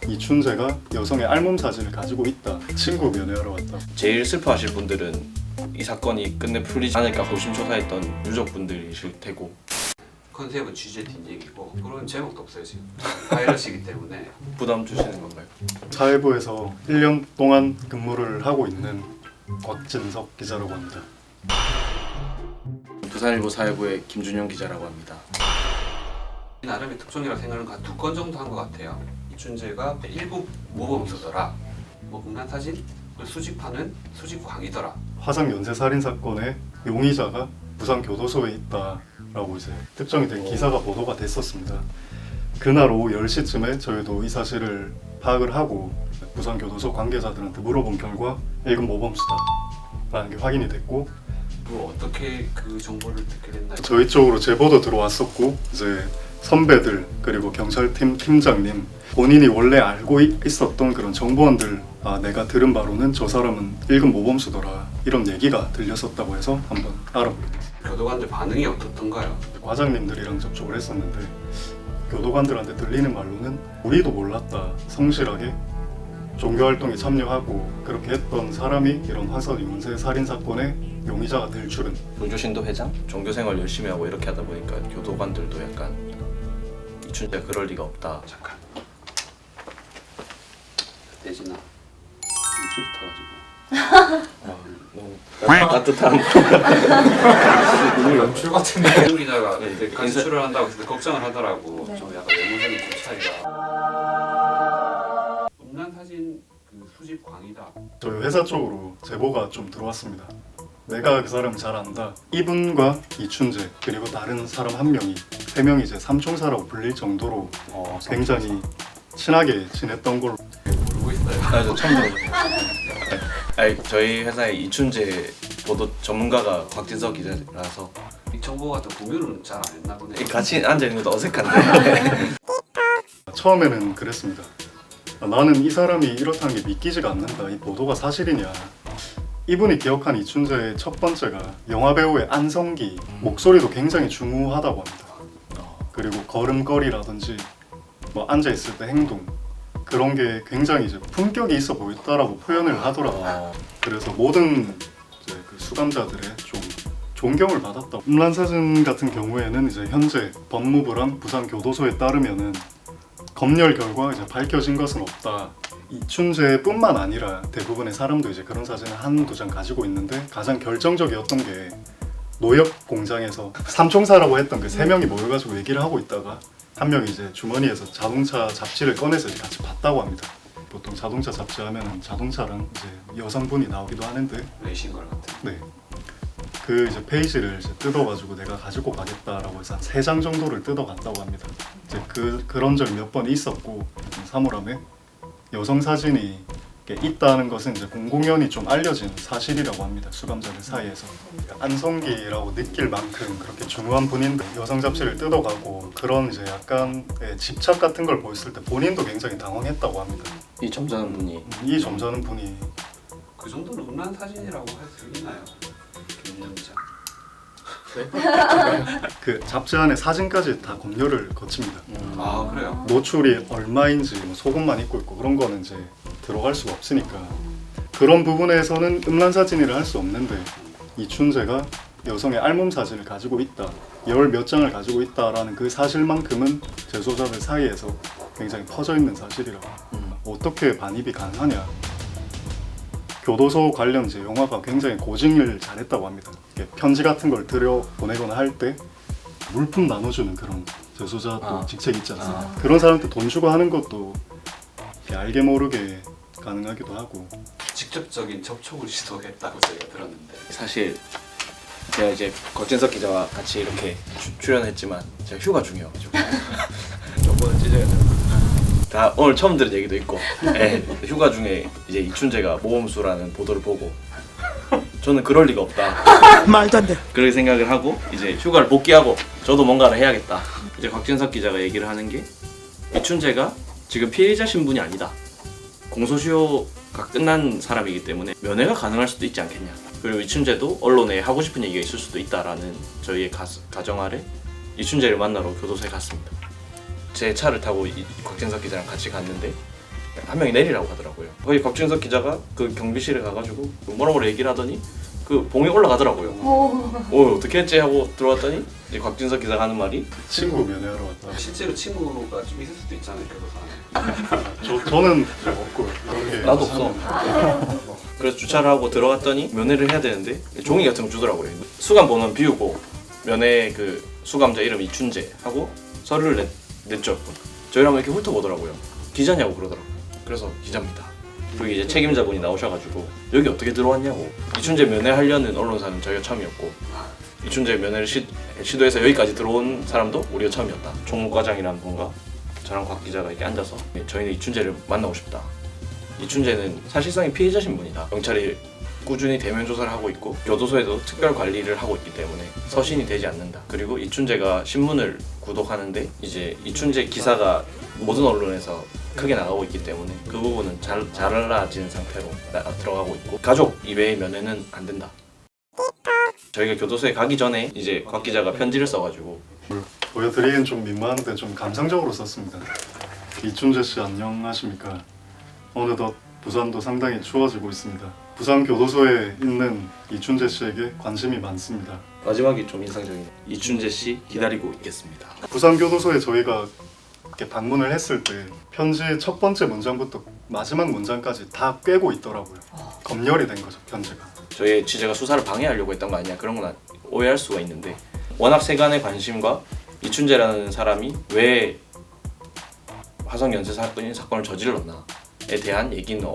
이춘재가 여성의 알몸 사진을 가지고 있다. 친구 면회하러 왔다. 제일 슬퍼하실 분들은 이 사건이 끝내 풀리지 않을까 조심조사했던 유족분들이실 테고. 컨셉은 취재 뒷얘기고 그런 제목도 없어요 지금. 바이러스이기 때문에. 부담 주시는 건가요? 사회부에서 1년 동안 근무를 하고 있는 곽진석 기자라고 합니다. 부산일보 사회부의 김준영 기자라고 합니다. 나름의 특종이라고 생각하는 거 한 2건 정도 한 것 같아요. 이춘재가 일부 모범수더라. 뭐 음란 사진 수집하는 수집광이더라. 화상 연쇄 살인 사건의 용의자가 부산 교도소에 있다라고 이제 특정이 된 기사가 보도가 됐었습니다. 그날 오후 10시쯤에 저희도 이 사실을 파악을 하고 부산 교도소 관계자들한테 물어본 결과 1급 모범수다라는 게 확인이 됐고, 뭐 어떻게 그 정보를 듣게 됐나요? 저희 쪽으로 제보도 들어왔었고, 이제 선배들 그리고 경찰팀 팀장님 본인이 원래 알고 있었던 그런 정보원들, 내가 들은 바로는 저 사람은 1급 모범수더라 이런 얘기가 들렸었다고 해서 한번 알아보게 됐어요. 교도관들 반응이 어떻던가요? 과장님들이랑 접촉을 했었는데 교도관들한테 들리는 말로는 우리도 몰랐다, 성실하게 종교활동에 참여하고 그렇게 했던 사람이 이런 화상 연쇄 살인 사건의 용의자가 될 줄은. 조주신도 회장? 종교생활 열심히 하고 이렇게 하다 보니까 교도관들도 약간 이춘재가 그럴 리가 없다. 잠깐. 대진아. 입술이 너무 따뜻한. 오늘 연출 같은데. 김 기자가 이제 간수를 한다고 해서 걱정을 하더라고. 네. 좀 약간 외모적인 좀 차이가. 음란 사진 그 수집 광이다. 저희 회사 쪽으로 제보가 좀 들어왔습니다. 내가 그 사람 잘 안다. 이분과 이춘재 그리고 다른 사람 한 명이, 세 명이 이제 삼총사라고 불릴 정도로 굉장히 친하게 지냈던 걸로. 모르고 있어요. 저 처음 들어봤어요. 아니, 저희 회사에 이춘재 보도 전문가가 곽진석 기자라서 이 정보 같은 공유는 잘 안 했나 보네. 같이 앉아 있는 것도 어색한데. 처음에는 그랬습니다. 나는 이 사람이 이렇다는 게 믿기지가 않는다. 이 보도가 사실이냐. 이분이 기억한 이춘재의 첫 번째가 영화배우의 안성기, 목소리도 굉장히 중후하다고 합니다. 그리고 걸음걸이라든지 뭐 앉아있을 때 행동, 그런 게 굉장히 이제 품격이 있어 보였다라고 표현을 하더라고요. 그래서 모든 이제 그 수감자들의 좀 존경을 받았다. 음란 사진 같은 경우에는 이제 현재 법무부랑 부산교도소에 따르면은 검열 결과 이제 밝혀진 것은 없다. 이춘재뿐만 아니라 대부분의 사람도 이제 그런 사진을 한두 장 가지고 있는데, 가장 결정적이었던 게 노역 공장에서 삼총사라고 했던 그 세 명이 모여가지고 얘기를 하고 있다가 한 명이 이제 주머니에서 자동차 잡지를 꺼내서 이제 같이 봤다고 합니다. 보통 자동차 잡지 하면 자동차랑 이제 여성분이 나오기도 하는데, 레이싱걸 같은. 네. 그 이제 페이지를 이제 뜯어가지고 내가 가지고 가겠다라고 해서 한 3장 정도를 뜯어갔다고 합니다. 이제 그런 적이 몇 번 있었고, 사물함에 여성 사진이 있다는 것은 이제 공공연히 좀 알려진 사실이라고 합니다. 수감자들 사이에서. 안성기라고 느낄 만큼 그렇게 중요한 분인데 여성 잡지를 뜯어가고 그런 이제 약간 집착 같은 걸 보였을 때 본인도 굉장히 당황했다고 합니다. 이 점잖은 분이 이 점잖은 분이 그 정도는 음란 사진이라고 할 수 있나요? 김준영 기자. 그 잡지 안에 사진까지 다 검열을 거칩니다. 아 그래요? 노출이 얼마인지 뭐 속옷만 입고 있고 그런 거는 이제 들어갈 수가 없으니까 그런 부분에서는 음란 사진이라 할 수 없는데, 이춘재가 여성의 알몸 사진을 가지고 있다, 10몇 장을 가지고 있다라는 그 사실만큼은 재소자들 사이에서 굉장히 퍼져 있는 사실이라고. 어떻게 반입이 가능하냐. 교도소 관련 이제 영화가 굉장히 고증을 잘했다고 합니다. 편지 같은 걸 들여 보내거나 할 때 물품 나눠주는 그런 재소자 또 직책 있지 않습니까? 그런 사람한테 돈 주고 하는 것도 알게 모르게 가능하기도 하고. 직접적인 접촉을 시도했다고 저희가 들었는데. 사실 제가 이제 곽진석 기자와 같이 이렇게 출연했지만 제가 휴가 중이어가지고 저번에 찢어야 되나? 다 오늘 처음 들은 얘기도 있고, 네, 휴가 중에 이제 이춘재가 모범수라는 보도를 보고 저는 그럴 리가 없다. 말도 안 돼. 그렇게 생각을 하고 이제 휴가를 복귀하고 저도 뭔가를 해야겠다. 이제 곽진석 기자가 얘기를 하는 게 이춘재가 지금 피해자 신분이 아니다. 공소시효가 끝난 사람이기 때문에 면회가 가능할 수도 있지 않겠냐. 그리고 이춘재도 언론에 하고 싶은 얘기가 있을 수도 있다라는 저희의 가정 아래 이춘재를 만나러 교도소에 갔습니다. 제 차를 타고 곽진석 기자랑 같이 갔는데 한 명이 내리라고 하더라고요. 거기 곽준석 기자가 그 경비실에 가가지고 뭐라고 얘기를 하더니 그 봉이 올라가더라고요. 어떻게 했지 하고 들어왔더니 이제 곽준석 기자가 하는 말이 친구 면회하러 왔다. 실제로 친구가 좀 있을 수도 있잖아요, 교도소 안에. 저는 없고 그런 게 나도 없어. 그래서 주차를 하고 들어갔더니 면회를 해야 되는데 종이 같은 거 주더라고요. 수감 번호는 비우고 면회 그 수감자 이름 이춘재 하고 서류를 냈죠. 저희를 한번 이렇게 훑어보더라고요. 기자냐고 그러더라고요. 그래서 기자입니다. 그리고 이제 책임자분이 나오셔가지고 여기 어떻게 들어왔냐고. 이춘재 면회하려는 언론사는 저희가 처음이었고 이춘재 면회를 시도해서 여기까지 들어온 사람도 우리가 처음이었다. 총무과장이라는 분과 저랑 곽 기자가 이렇게 앉아서 저희는 이춘재를 만나고 싶다. 이춘재는 사실상의 피해자 신분이다. 경찰이 꾸준히 대면 조사를 하고 있고 교도소에도 특별 관리를 하고 있기 때문에 서신이 되지 않는다. 그리고 이춘재가 신문을 구독하는데 이제 이춘재 기사가 모든 언론에서 크게 나가고 있기 때문에 그 부분은 잘라진 상태로 들어가고 있고 가족 이외의 면회는 안 된다. 저희가 교도소에 가기 전에 이제 곽 기자가 편지를 써가지고 보여드리긴 좀 민망한데 좀 감상적으로 썼습니다. 이춘재 씨 안녕하십니까? 어느덧 부산도 상당히 추워지고 있습니다. 부산 교도소에 있는 이춘재 씨에게 관심이 많습니다. 마지막이 좀 인상적인 이춘재 씨 기다리고 있겠습니다. 부산 교도소에 저희가 이렇게 방문을 했을 때 편지 첫 번째 문장부터 마지막 문장까지 다 꿰고 있더라고요. 검열이 된 거죠, 편지가. 저희의 취재가 수사를 방해하려고 했던 거 아니냐 그런 건 오해할 수가 있는데 워낙 세간의 관심과 이춘재라는 사람이 왜 화성연쇄 사건을 저질렀나에 대한 얘기는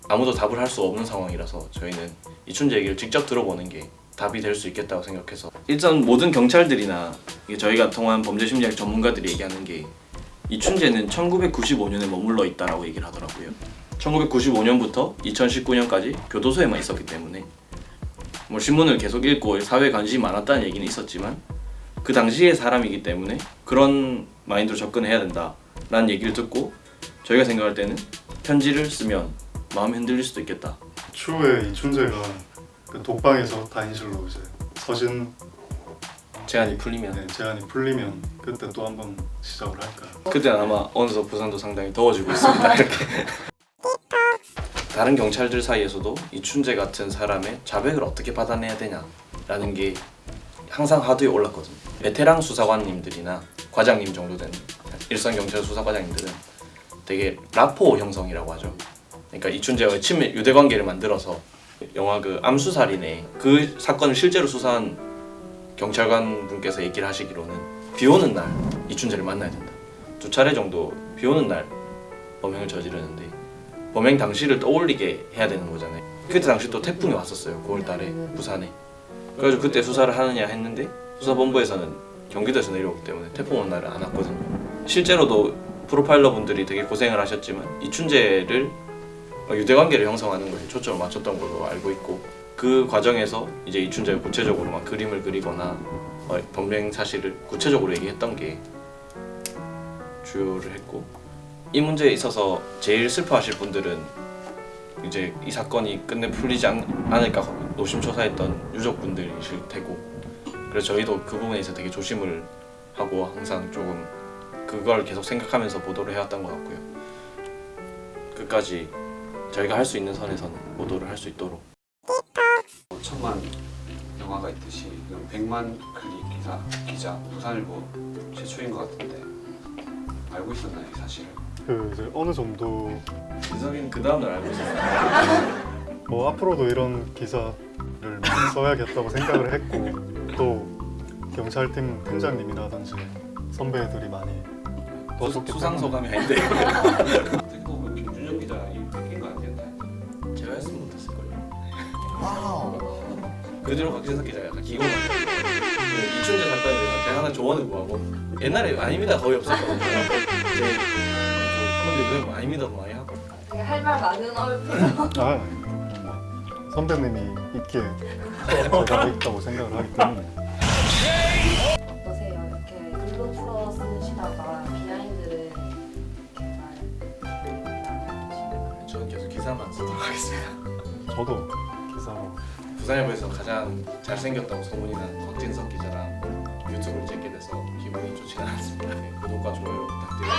아무도 답을 할 수 없는 상황이라서 저희는 이춘재 얘기를 직접 들어보는 게 답이 될 수 있겠다고 생각해서 일단 모든 경찰들이나 저희가 통한 범죄심리학 전문가들이 얘기하는 게 이춘재는 1995년에 머물러 있다라고 얘기를 하더라고요. 1995년부터 2019년까지 교도소에만 있었기 때문에 뭐 신문을 계속 읽고 사회에 관심이 많았다는 얘기는 있었지만 그 당시의 사람이기 때문에 그런 마인드로 접근해야 된다라는 얘기를 듣고 저희가 생각할 때는 편지를 쓰면 마음이 흔들릴 수도 있겠다. 추후에 이춘재가 그 독방에서 다인실로 이제 서신 제한이 풀리면 제한이 풀리면 그때 또 한번 시작을 할까. 그때는 아마 어느덧 부산도 상당히 더워지고 있습니다. 이렇게 다른 경찰들 사이에서도 이춘재 같은 사람의 자백을 어떻게 받아내야 되냐라는 게 항상 하도에 올랐거든요. 베테랑 수사관님들이나 과장님 정도 된 일선 경찰 수사과장님들은 되게 라포 형성이라고 하죠. 그러니까 이춘재와의 친밀 유대 관계를 만들어서 영화 그 암수살인의 그 사건을 실제로 수사한 경찰관 분께서 얘기를 하시기로는 비 오는 날 이춘재를 만나야 된다. 2차례 정도 비 오는 날 범행을 저지르는데 범행 당시를 떠올리게 해야 되는 거잖아요. 그때 당시 또 태풍이 왔었어요. 9월달에 부산에. 그래가지고 그때 수사를 하느냐 했는데 수사본부에서는 경기도에서 내려오기 때문에 태풍 온 날은 안 왔거든요. 실제로도 프로파일러 분들이 되게 고생을 하셨지만 이춘재를 유대관계를 형성하는 것에 초점을 맞췄던 걸로 알고 있고 그 과정에서 이제 이춘재가 구체적으로 막 그림을 그리거나 범행 사실을 구체적으로 얘기했던 게 주요를 했고 이 문제에 있어서 제일 슬퍼하실 분들은 이제 이 사건이 끝내 풀리지 않을까 노심초사했던 유족분들이실 테고 그래서 저희도 그 부분에 있어서 되게 조심을 하고 항상 조금 그걸 계속 생각하면서 보도를 해왔던 것 같고요. 끝까지 저희가 할 수 있는 선에서는 보도를 할 수 있도록 5천만 영화가 있듯이 100만 클릭 기자 부산일보 최초인 것 같은데 알고 있었나요, 이 사실을? 그 이제 어느 정도 민석이는 그 다음날 알고 있었어요. 뭐 앞으로도 이런 기사를 많이 써야겠다고 생각을 했고 또 경찰팀 팀장님이라든지 선배들이 많이 도와줬기 수상소감이 아닌데 어떻게 보면 김준영 기자 이긴 거 아니었나요? 제가 했으면 못했을걸요. 그 뒤로 곽진석 기자가 약간 기고만 이춘재 사건에 대해서 제가 하나 조언을 구하고 옛날에 아닙니다 거의 없었거든요. 근데 왜 아닙니다도 많이 하고 되게 할 말 많은 얼굴. 선배님이 있기에 제가 있다고 생각을 하기 때문에. 어떠세요? 이렇게 글로 풀어 쓰시다가 비하인드를 이렇게 말 저는 계속 기사만 쓰도록 하겠습니다. 저도 기사로 부산일보에서 가장 잘생겼다고 소문이 난 곽진석 기자랑 유튜브를 찍게 돼서 기분이 좋지는 않습니다. 구독과 좋아요 부탁드립니다.